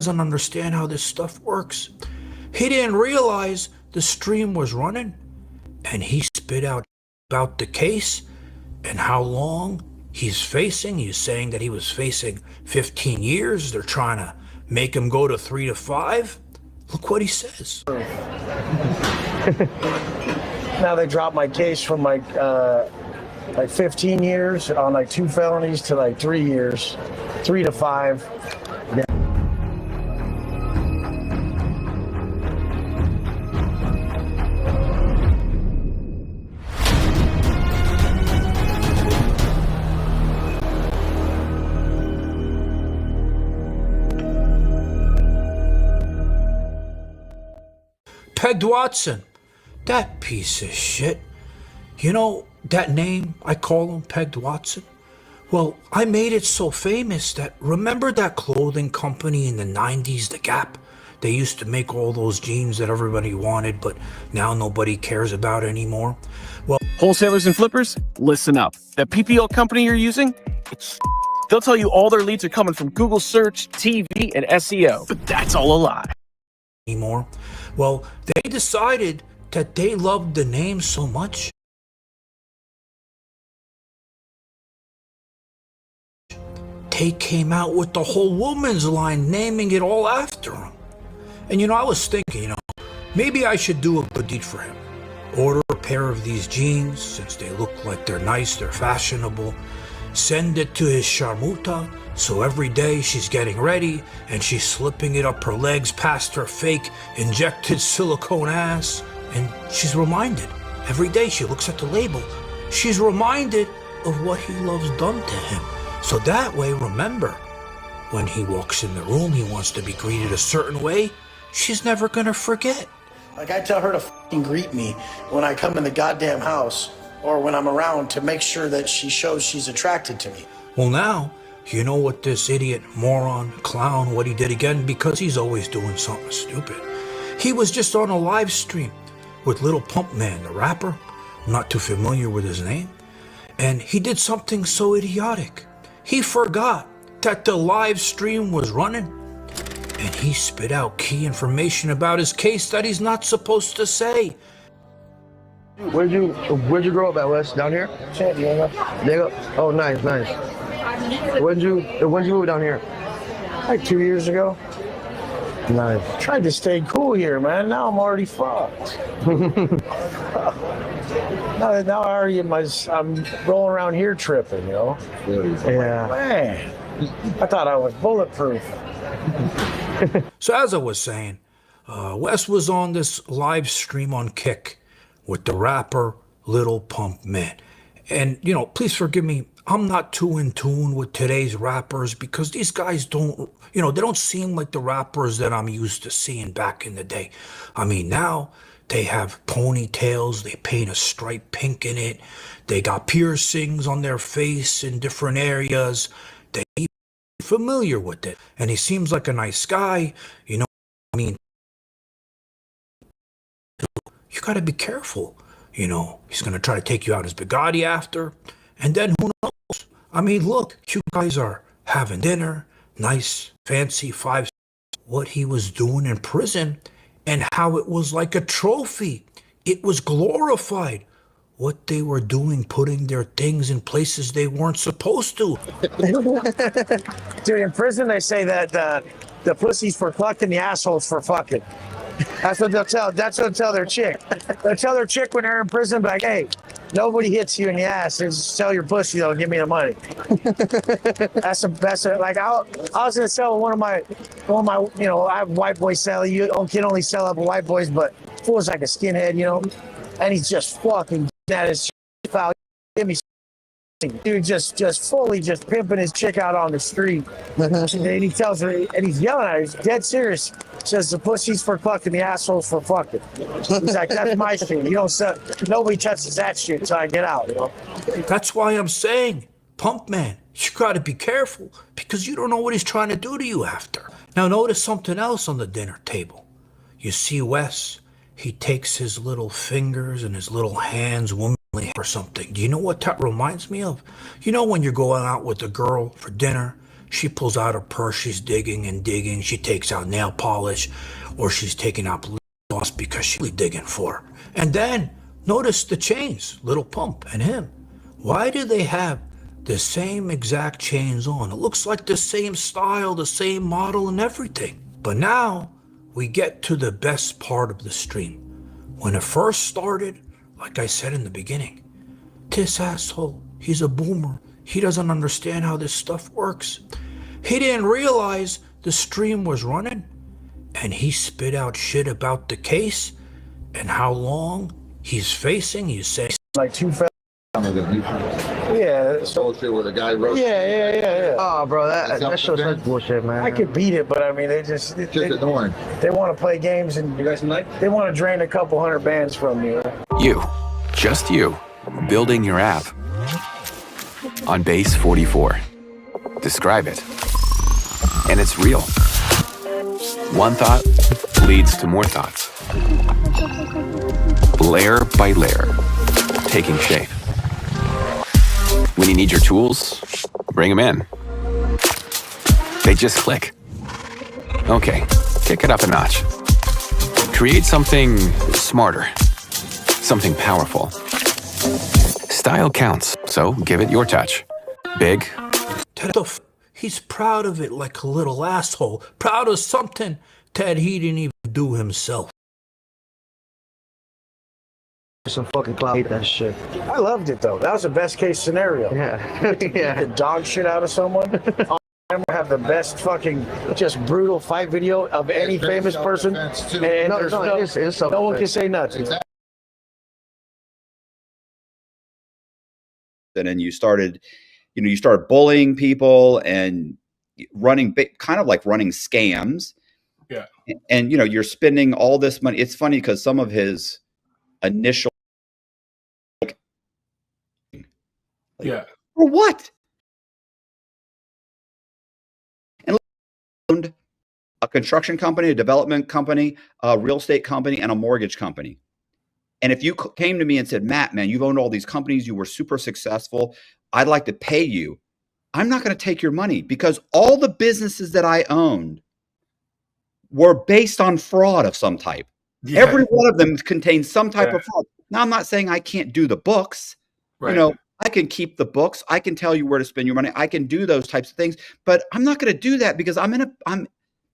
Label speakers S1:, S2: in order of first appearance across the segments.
S1: doesn't understand how this stuff works. He didn't realize the stream was running, and he spit out about the case and how long he's facing. He's saying that he was facing 15 years. They're trying to make him go to 3 to 5. Look what he says.
S2: Now they dropped my case from like 15 years on like 2 felonies to like 3 years, 3 to 5.
S1: Pegged Watson, that piece of shit. You know that name I call him, Pegged Watson? Well, I made it so famous that, remember that clothing company in the 90s, The Gap? They used to make all those jeans that everybody wanted, but now nobody cares about anymore. Well,
S3: wholesalers and flippers, listen up. The PPO company you're using, they'll tell you all their leads are coming from Google search, TV, and SEO, but that's all a lie.
S1: Anymore. Well, they decided that they loved the name so much, they came out with the whole woman's line, naming it all after him. And I was thinking, maybe I should do a good deed for him. Order a pair of these jeans, since they look like they're nice, they're fashionable. Send it to his sharmuta, so every day she's getting ready and she's slipping it up her legs past her fake injected silicone ass. And she's reminded, every day she looks at the label, she's reminded of what he loves done to him. So that way, remember, when he walks in the room, he wants to be greeted a certain way, she's never gonna forget.
S2: Like I tell her to fucking greet me when I come in the goddamn house or when I'm around to make sure that she shows she's attracted to me.
S1: Well, now, you know what this idiot, moron, clown, what he did again? Because he's always doing something stupid. He was just on a live stream with Little Pump Man, the rapper. I'm not too familiar with his name. And he did something so idiotic. He forgot that the live stream was running. And he spit out key information about his case that he's not supposed to say.
S4: Where'd you grow up at, Wes? Down here?
S2: San Diego.
S4: Diego? Oh, nice. When'd you move down here?
S2: Like 2 years ago.
S4: Nice.
S2: Tried to stay cool here, man. Now I'm already fucked. now I'm rolling around here tripping, Yeah. Man, I thought I was bulletproof.
S1: So as I was saying, Wes was on this live stream on Kick with the rapper Little Pump Man. And, please forgive me, I'm not too in tune with today's rappers because these guys don't, they don't seem like the rappers that I'm used to seeing back in the day. I mean, now they have ponytails, they paint a stripe pink in it, they got piercings on their face in different areas, they familiar with it. And he seems like a nice guy, you gotta be careful. He's gonna try to take you out his Bugatti after, and then who knows? I mean, look, you guys are having dinner, nice, fancy 5. What he was doing in prison and how it was like a trophy. It was glorified. What they were doing, putting their things in places they weren't supposed to.
S2: Dude, in prison they say that the pussy's for fucking, the asshole's for fucking. That's what they'll tell their chick. They'll tell their chick when they're in prison, like, hey, nobody hits you in the ass. Just sell your pussy though, give me the money. That's the best. Like I was gonna sell one of my, I have white boy sell. You can only sell up with white boys, but fool's like a skinhead, and he's just fucking at his foul. Give me, dude, just fully just pimping his chick out on the street. And he tells her, and he's yelling at her. He's dead serious. Says the pussy's for fucking, the asshole's for fucking. He's like, that's my shit. You don't sell. Nobody touches that shit until I get out.
S1: That's why I'm saying, Pump Man, you gotta be careful because you don't know what he's trying to do to you after. Now notice something else on the dinner table. You see Wes. He takes his little fingers and his little hands womanly or something. Do you know what that reminds me of? When you're going out with a girl for dinner, She pulls out her purse, she's digging and digging. She takes out nail polish, or she's taking out gloss because she's really digging for her. And then notice the chains, Little Pump and him. Why do they have the same exact chains on? It looks like the same style, the same model and everything. But now we get to the best part of the stream. When it first started, like I said in the beginning, this asshole, he's a boomer. He doesn't understand how this stuff works. He didn't realize the stream was running, and he spit out shit about the case and how long he's facing. He's saying
S2: like two fellas. Yeah.
S5: Bullshit with a guy wrote.
S2: Yeah.
S4: Oh, bro, that show's such bullshit, man.
S2: I could beat it, but I mean, they just
S5: annoying.
S2: They want to play games, and you guys they want to drain a couple hundred bands from you.
S6: You, just you, building your app on Base 44. Describe it. And it's real. One thought leads to more thoughts. Layer by layer, taking shape. When you need your tools, bring them in. They just click. Okay, kick it up a notch. Create something smarter, something powerful. Style counts, so give it your touch. Big.
S1: He's proud of it like a little asshole. Proud of something that he didn't even do himself.
S4: Some fucking clout. I hate that shit.
S2: I loved it though. That was the best case scenario.
S4: Yeah.
S2: The dog shit out of someone. I have the best fucking just brutal fight video of any famous person, and there's no one can say nothing.
S7: And then you started bullying people and running kind of like running scams.
S3: Yeah.
S7: And you're spending all this money. It's funny because some of his initial for what? And owned a construction company, a development company, a real estate company, and a mortgage company. And if you came to me and said, Matt, man, you've owned all these companies, you were super successful, I'd like to pay you. I'm not going to take your money because all the businesses that I owned were based on fraud of some type. Yeah. Every one of them contains some type of fraud. Now, I'm not saying I can't do the books. Right. I can keep the books. I can tell you where to spend your money. I can do those types of things, but I'm not going to do that because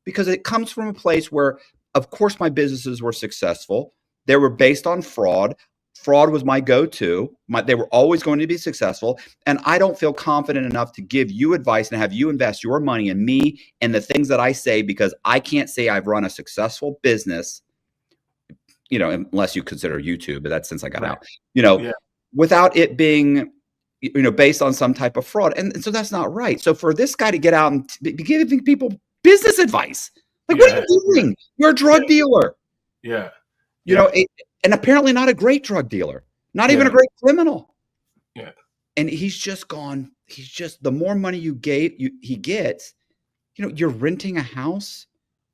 S7: because it comes from a place where, of course, my businesses were successful. They were based on fraud. Fraud was my go-to. They were always going to be successful. And I don't feel confident enough to give you advice and have you invest your money in me and the things that I say, because I can't say I've run a successful business, unless you consider YouTube, but that's since I got out, without it being, based on some type of fraud. And so that's not right. So for this guy to get out and be giving people business advice, what are you doing? You're a drug dealer.
S3: Yeah.
S7: And apparently not a great drug dealer, not even a great criminal.
S3: Yeah.
S7: And he's just gone. The more money he gets, you're renting a house,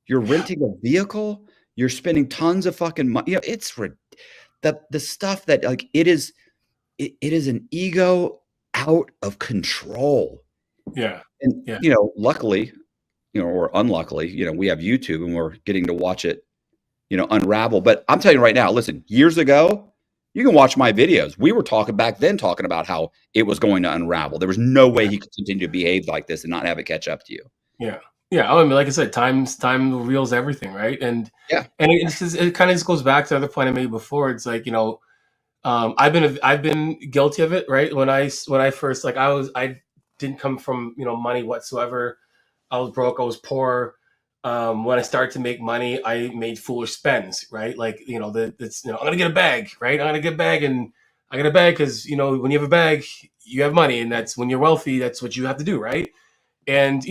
S7: you're renting a vehicle, you're spending tons of fucking money. It's the stuff that it is an ego out of control.
S3: Yeah.
S7: And, luckily, or unluckily, we have YouTube and we're getting to watch it, unravel. But I'm telling you right now, listen, years ago, you can watch my videos. We were talking about how it was going to unravel. There was no way he could continue to behave like this and not have it catch up to you.
S3: Yeah. Yeah. I mean, like I said, time reveals everything. Right. And it kind of just goes back to the other point I made before. It's like, I've been guilty of it. Right. When I first, I didn't come from, money whatsoever. I was broke. I was poor. When I started to make money, I made foolish spends, right? I'm going to get a bag, right? I'm going to get a bag, and I get a bag because, when you have a bag, you have money, and that's when you're wealthy, that's what you have to do, right? And,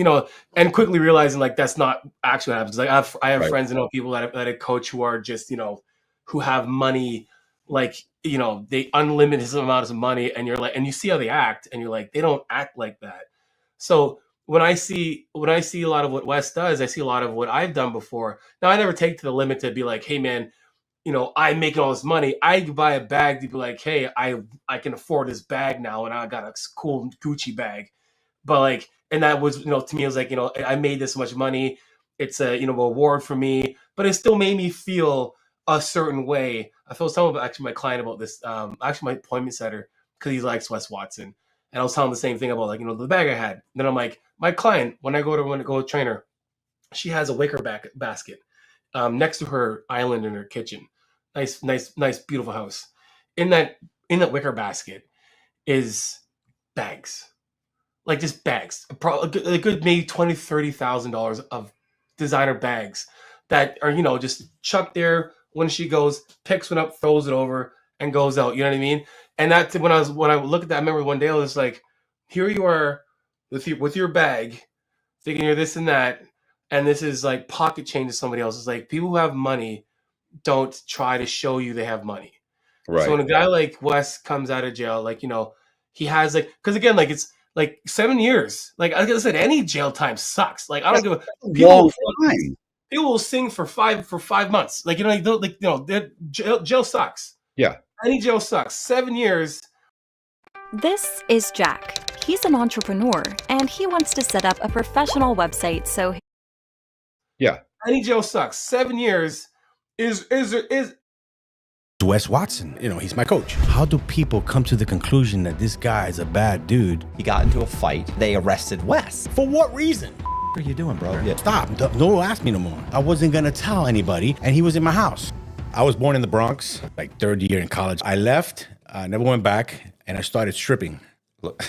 S3: and quickly realizing that's not actually what happens. I have friends and people that I coach who are just, who have money, they unlimited amounts of money, and you're and you see how they act, and you're like, they don't act like that. So when I see a lot of what Wes does, I see a lot of what I've done before. Now, I never take to the limit to be like, hey man, I'm making all this money. I buy a bag to be like, hey, I can afford this bag now, and I got a cool Gucci bag. But like, and that was, you know, to me, it was like, you know, I made this much money. It's a, you know, reward for me, but it still made me feel a certain way. I was telling actually my client about this, actually my appointment setter, because he likes Wes Watson. And I was telling him the same thing about, like, you know, the bag I had. And then I'm like, my client, when I go to train her, she has a wicker basket next to her island in her kitchen. Nice, beautiful house. In that wicker basket is bags, like just bags, a good maybe $20,000-$30,000 of designer bags that are, you know, just chucked there. When she goes, picks one up, throws it over, and goes out. You know what I mean? And that when I look at that, I remember one day I was like, here you are with your bag, thinking you're this and that, and this is like pocket change to somebody else. It's like people who have money don't try to show you they have money.
S7: Right.
S3: So when a guy like Wes comes out of jail, like, you know, he has like, because again, like it's like 7 years. Like I said, any jail time sucks. Like I don't give a
S7: long time.
S3: People will sing for 5 months. Like, you know, like, you know, jail sucks.
S7: Yeah.
S3: Any jail sucks. 7 years.
S5: This is Jack. He's an entrepreneur and he wants to set up a professional website so
S7: Yeah.
S3: Any jail sucks. 7 years is
S8: Wes Watson, you know, he's my coach. How do people come to the conclusion that this guy is a bad dude?
S9: He got into a fight. They arrested Wes.
S8: For what reason?
S9: What are you doing, bro?
S8: Yeah. Stop. Don't ask me no more. I wasn't gonna tell anybody, and he was in my house. I was born in the Bronx, like third year in college. I left, I never went back, and I started stripping. Look.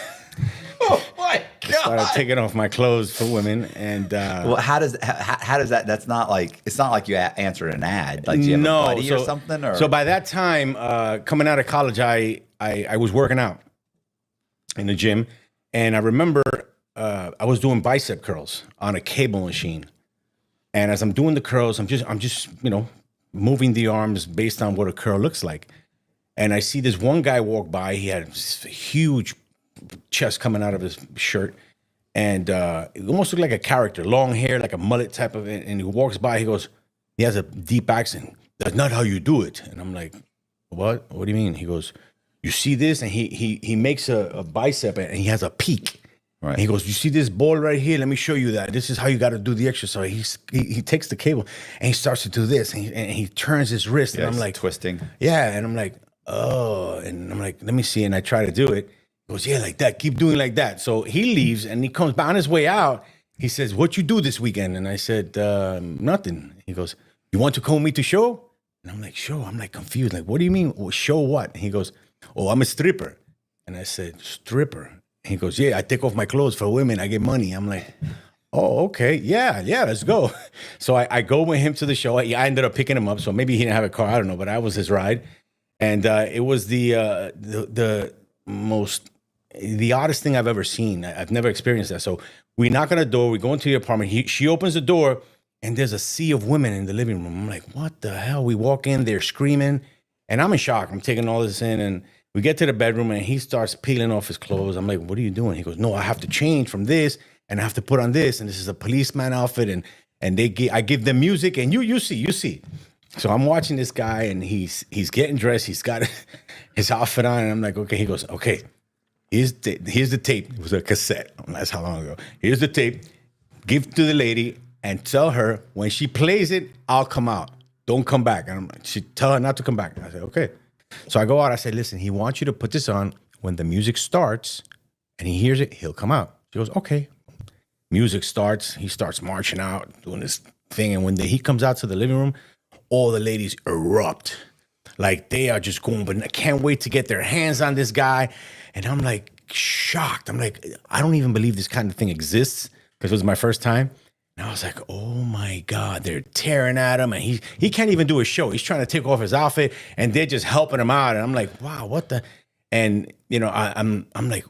S9: Oh my God.
S8: Started taking off my clothes for women, and
S9: well, how does that? That's not like, it's not like you answered an ad. Like, do you have a buddy or something? Or?
S8: So by that time, coming out of college, I was working out in the gym, and I remember I was doing bicep curls on a cable machine, and as I'm doing the curls, I'm just you know, moving the arms based on what a curl looks like, and I see this one guy walk by. He had this huge chest coming out of his shirt, and it almost looked like a character, long hair, like a mullet type of it. And he walks by, he goes, he has a deep accent. That's not how you do it. And I'm like, what do you mean? He goes, you see this? And he makes a bicep, and he has a peak. Right. And he goes, you see this ball right here? Let me show you that. This is how you got to do the exercise. He takes the cable and he starts to do this, and he turns his wrist, and I'm like
S9: twisting.
S8: Yeah, and I'm like, oh, and I'm like, let me see, and I try to do it. He goes, yeah, like that. Keep doing like that. So he leaves, and he comes back on his way out. He says, what you do this weekend? And I said, nothing. He goes, you want to come with me to show? And I'm like, show? I'm like confused. Like, what do you mean? Well, show what? And he goes, oh, I'm a stripper. And I said, stripper? And he goes, yeah, I take off my clothes for women. I get money. I'm like, oh, okay. Yeah, let's go. So I go with him to the show. I ended up picking him up. So maybe he didn't have a car. I don't know, but I was his ride. And it was the oddest thing I've ever seen. I've never experienced that. So we knock on the door, we go into the apartment. She opens the door, and there's a sea of women in the living room. I'm like, what the hell? We walk in, they're screaming, and I'm in shock. I'm taking all this in, and we get to the bedroom, and he starts peeling off his clothes. I'm like, what are you doing? He goes, no, I have to change from this, and I have to put on this, and this is a policeman outfit, and I give them music, and you see. So I'm watching this guy, and he's getting dressed. He's got his outfit on, and I'm like, okay. He goes, okay. Here's the tape. It was a cassette. That's how long ago. Here's the tape. Give to the lady and tell her when she plays it, I'll come out. Don't come back. And she tell her not to come back. I said, okay. So I go out. I said, listen, he wants you to put this on. When the music starts and he hears it, he'll come out. She goes, okay. Music starts. He starts marching out, doing this thing. And when he comes out to the living room, all the ladies erupt. Like they are just going, but I can't wait to get their hands on this guy. And I'm like shocked. I'm like, I don't even believe this kind of thing exists, because it was my first time. And I was like, oh my God, they're tearing at him, and he can't even do a show. He's trying to take off his outfit, and they're just helping him out. And I'm like, wow, what the? And you know, I'm like,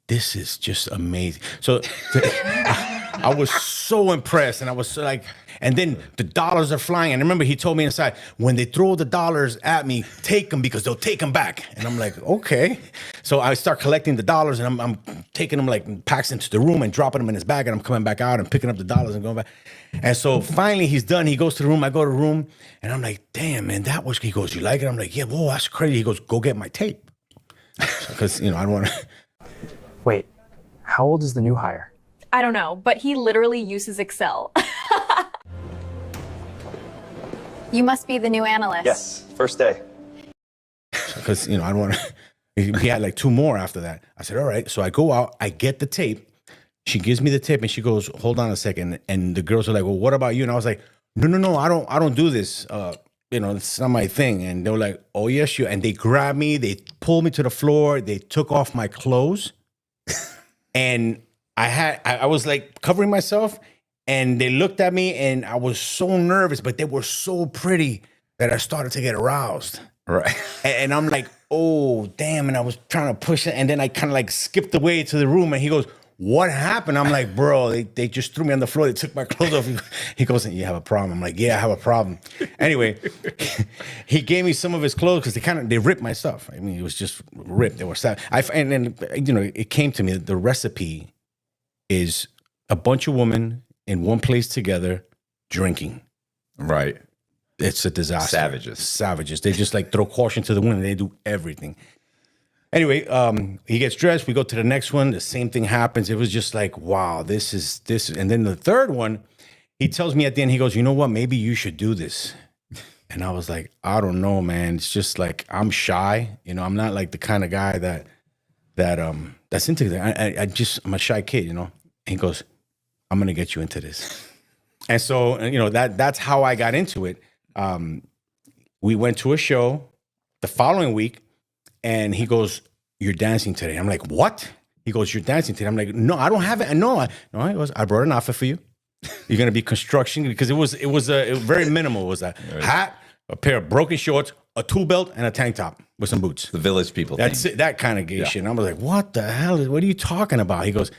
S8: this is just amazing. So I was so impressed, and I was so like, and then the dollars are flying. And I remember he told me inside, when they throw the dollars at me, take them, because they'll take them back. And I'm like, okay. So I start collecting the dollars, and I'm taking them like packs into the room and dropping them in his bag, and I'm coming back out and picking up the dollars and going back. And so finally he's done. He goes to the room. I go to the room, and I'm like, damn, man, that was, he goes, you like it? I'm like, yeah, whoa, that's crazy. He goes, go get my tape. Because, you know, I don't want to.
S10: Wait, How old is the new hire?
S11: I don't know, but he literally uses Excel.
S12: You must be the new analyst.
S10: Yes, first day.
S8: Because, I don't want to. He had like 2 more after that. I said, all right. So I go out, I get the tape. She gives me the tape and she goes, hold on a second. And the girls are like, well, what about you? And I was like, no, I don't do this. It's not my thing. And they were like, oh, yes, you. And they grabbed me. They pulled me to the floor. They took off my clothes. And I was like covering myself. And they looked at me and I was so nervous, but they were so pretty that I started to get aroused.
S9: Right.
S8: And I'm like, oh, damn. And I was trying to push it. And then I kind of like skipped away to the room. And he goes, what happened? I'm like, bro, they just threw me on the floor. They took my clothes off. He goes, you have a problem. I'm like, yeah, I have a problem. Anyway, he gave me some of his clothes because they ripped my stuff. I mean, it was just ripped. They were sad. And then, it came to me, the recipe is a bunch of women in one place together drinking.
S9: Right.
S8: It's a disaster.
S9: Savages.
S8: They just like throw caution to the wind and they do everything. Anyway, he gets dressed. We go to the next one. The same thing happens. It was just like, wow, this is. And then the third one, he tells me at the end, he goes, you know what? Maybe you should do this. And I was like, I don't know, man. It's just like, I'm shy. I'm not like the kind of guy that's into that. I'm a shy kid, And he goes, I'm going to get you into this. And so, that's how I got into it. We went to a show the following week and he goes, you're dancing today. I'm like, what? He goes, you're dancing today. I'm like, no, I don't have it. No, he goes, I brought an outfit for you. You're going to be construction because it was very minimal. It was a hat, a pair of broken shorts, a tool belt and a tank top with some boots.
S9: The village people.
S8: That's it, that kind of gay shit. And I was like, what the hell? What are you talking about? He goes,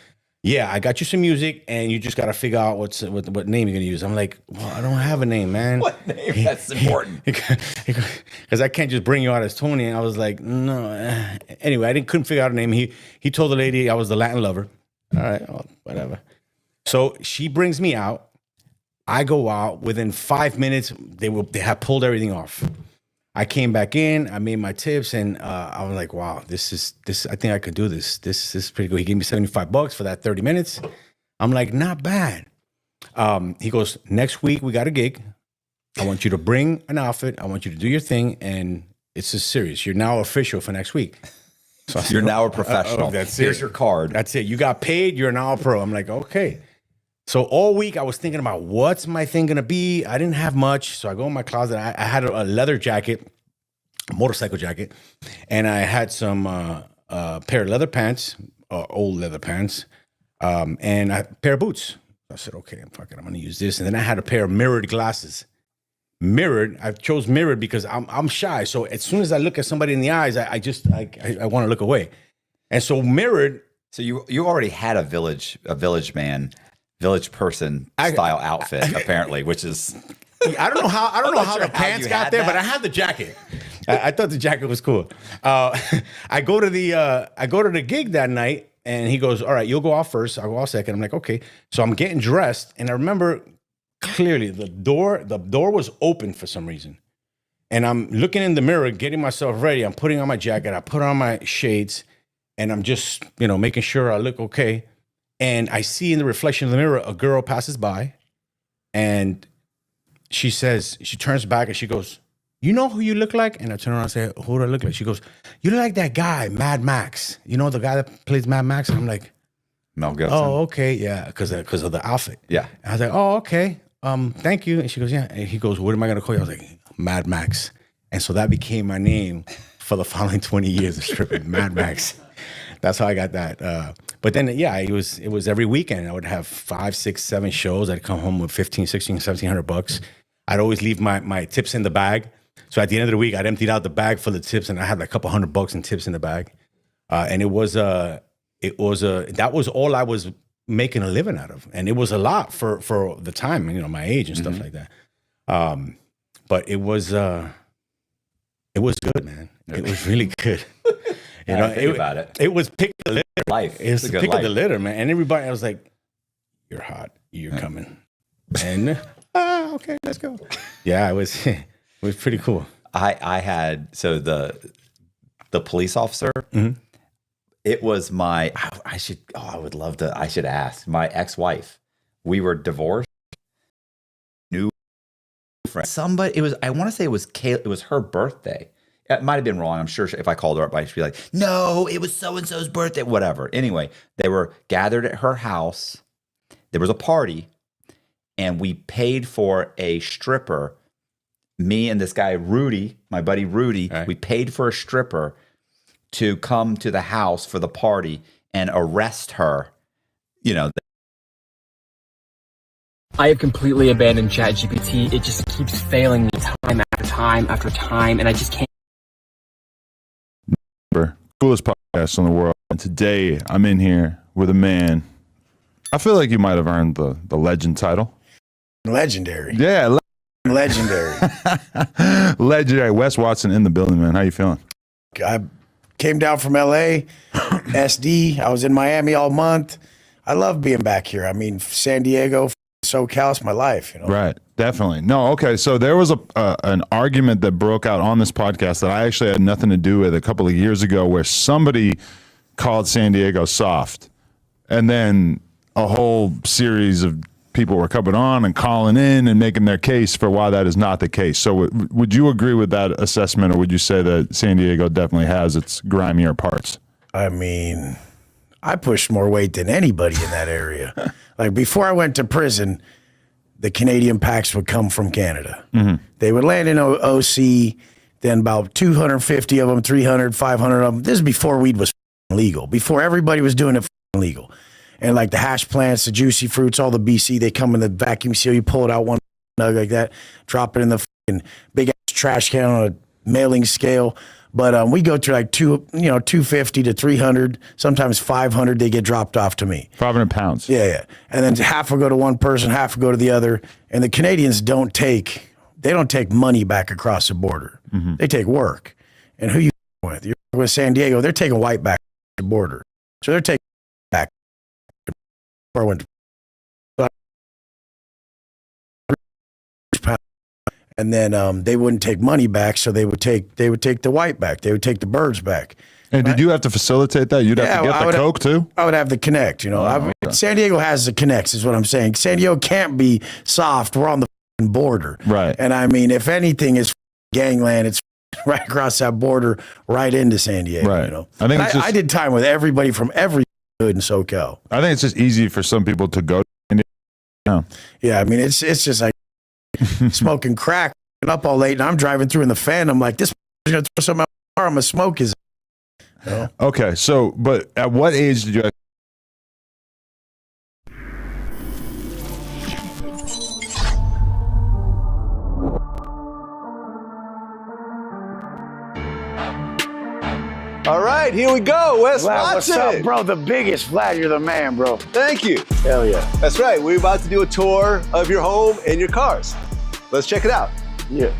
S8: yeah, I got you some music, and you just got to figure out what name you're going to use. I'm like, well, I don't have a name, man.
S9: What name? That's important.
S8: Because I can't just bring you out as Tony. And I was like, no. Anyway, couldn't figure out a name. He told the lady I was the Latin lover. All right, well, whatever. So she brings me out. I go out. Within 5 minutes, they had pulled everything off. I came back in, I made my tips, and I was like, wow, this. I think I could do this. This is pretty good. He gave me $75 for that 30 minutes. I'm like, not bad. He goes, next week we got a gig. I want you to bring an outfit. I want you to do your thing, and it's just serious. You're now official for next week.
S9: So you're now a professional. Here's your card.
S8: That's it. You got paid. You're now a pro. I'm like, okay. So all week I was thinking about what's my thing gonna be. I didn't have much, so I go in my closet. I had a leather jacket, a motorcycle jacket, and I had some pair of leather pants, old leather pants, and a pair of boots. I said, okay, I'm gonna use this. And then I had a pair of mirrored glasses. Mirrored. I chose mirrored because I'm shy. So as soon as I look at somebody in the eyes, I want to look away. And so mirrored.
S9: So you already had a village person style outfit, apparently, which is
S8: I don't know how the pants got there, but I had the jacket. I thought the jacket was cool. I go to the gig that night, and he goes, "All right, you'll go off first. I'll go off second." I'm like, "Okay." So I'm getting dressed, and I remember clearly the door was open for some reason, and I'm looking in the mirror, getting myself ready. I'm putting on my jacket. I put on my shades, and I'm just making sure I look okay. And I see in the reflection of the mirror, a girl passes by, and she turns back and she goes, "You know who you look like?" And I turn around and say, "Who do I look like?" She goes, "You look like that guy, Mad Max. You know the guy that plays Mad Max?" And I'm like,
S9: Mel Gibson.
S8: "Oh, okay, yeah, because of the outfit."
S9: Yeah.
S8: And I was like, "Oh, okay, thank you." And she goes, "Yeah." And he goes, "What am I gonna call you?" I was like, "Mad Max." And so that became my name for the following 20 years of stripping, Mad Max. That's how I got that. But then, yeah, it was every weekend. I would have 5, 6, 7 shows. I'd come home with 15, 16, 1,700 bucks. I'd always leave my tips in the bag. So at the end of the week, I'd emptied out the bag full of tips, and I had like a couple $100 in tips in the bag. And that was all I was making a living out of, and it was a lot for the time, my age and stuff like that. But it was good, man. It was really good.
S9: Think about it.
S8: It was pick the litter.
S9: Life.
S8: It was pick of the litter, man. And everybody, I was like, "You're hot. You're coming." And okay, let's go. Yeah, it was pretty cool.
S9: I had the police officer.
S8: Mm-hmm.
S9: It was my, I would love to, I should ask my ex-wife. We were divorced. New friend. Somebody, I want to say it was her birthday. It might have been wrong. I'm sure if I called her up, I'd be like, no, it was so-and-so's birthday, whatever. Anyway, they were gathered at her house. There was a party, and we paid for a stripper. Me and this guy, Rudy, my buddy Rudy, we paid for a stripper to come to the house for the party and arrest her. You know.
S13: I have completely abandoned ChatGPT. It just keeps failing me time after time after time, and I just can't.
S14: Coolest podcast in the world. And today I'm in here with a man. I feel like you might have earned the legend title.
S2: Legendary.
S14: Yeah.
S2: Legendary.
S14: Legendary. Wes Watson in the building, man. How you feeling?
S2: I came down from LA, SD. I was in Miami all month. I love being back here. I mean, San Diego, SoCal, it's my life, you know.
S14: Right. Definitely. No, okay. So there was an argument that broke out on this podcast that I actually had nothing to do with a couple of years ago where somebody called San Diego soft. And then a whole series of people were coming on and calling in and making their case for why that is not the case. So would you agree with that assessment, or would you say that San Diego definitely has its grimier parts?
S2: I mean, I pushed more weight than anybody in that area. Like before I went to prison, the Canadian packs would come from Canada. Mm-hmm. They would land in OC, then about 250 of them, 300, 500 of them. This is before weed was legal, before everybody was doing it legal. And like the hash plants, the juicy fruits, all the BC, they come in the vacuum seal. You pull it out one nug like that, drop it in the big ass trash can on a mailing scale. But we go through like 250 to 300, sometimes 500. They get dropped off to me.
S14: 500 pounds.
S2: Yeah. And then half will go to one person, half will go to the other. And the Canadians don't take money back across the border. Mm-hmm. They take work. And who you with? You're with San Diego. They're taking white back the border. So they're taking back. Where I went to. And then they wouldn't take money back, so they would take the white back. They would take the birds back.
S14: And did you have to facilitate that? You'd have to get the coke too?
S2: I would have the connect. You know, okay. San Diego has the connects, is what I'm saying. San Diego can't be soft. We're on the border,
S14: right? And
S2: I mean, if anything is gangland, it's right across that border, right into San Diego.
S14: Right.
S2: You know,
S14: I think
S2: I did time with everybody from every hood in SoCal.
S14: I think it's just easy for some people to go.
S2: Yeah, I mean, it's just like smoking crack up all late, and I'm driving through in the fan. I'm like, this is gonna throw something out my car. I'm gonna smoke his. You know?
S14: Okay, so but at what age did you?
S15: All right, here we go. Wes
S2: Vlad,
S15: Watson.
S2: what's up, bro? The biggest, Vlad. You're the man, bro.
S15: Thank you.
S2: Hell yeah.
S15: That's right. We're about to do a tour of your home and your cars. Let's check it out.
S2: Yeah.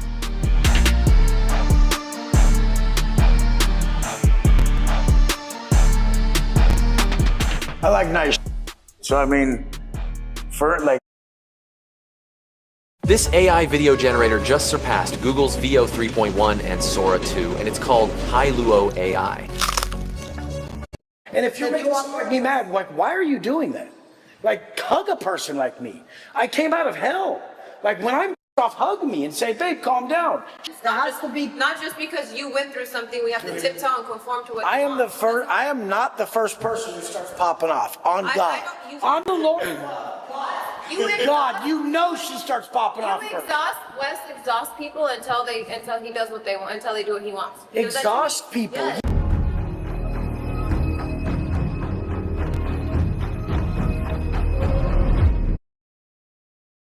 S2: I like nice. So, I mean, for like.
S16: This AI video generator just surpassed Google's VO 3.1 and Sora 2, and it's called Hailuo AI.
S2: And if you're making me mad, like, why are you doing that? Like, hug a person like me. I came out of hell. Like, when I'm off, hug me and say, babe, calm down.
S17: Not just because you went through something, we have to tiptoe and conform to what
S2: I am not the first person who starts popping off. On God. On the Lord. God, you know she starts popping off.
S17: Wes exhausts people until he does what they want, until they do what he wants.
S2: Exhaust people. Yes.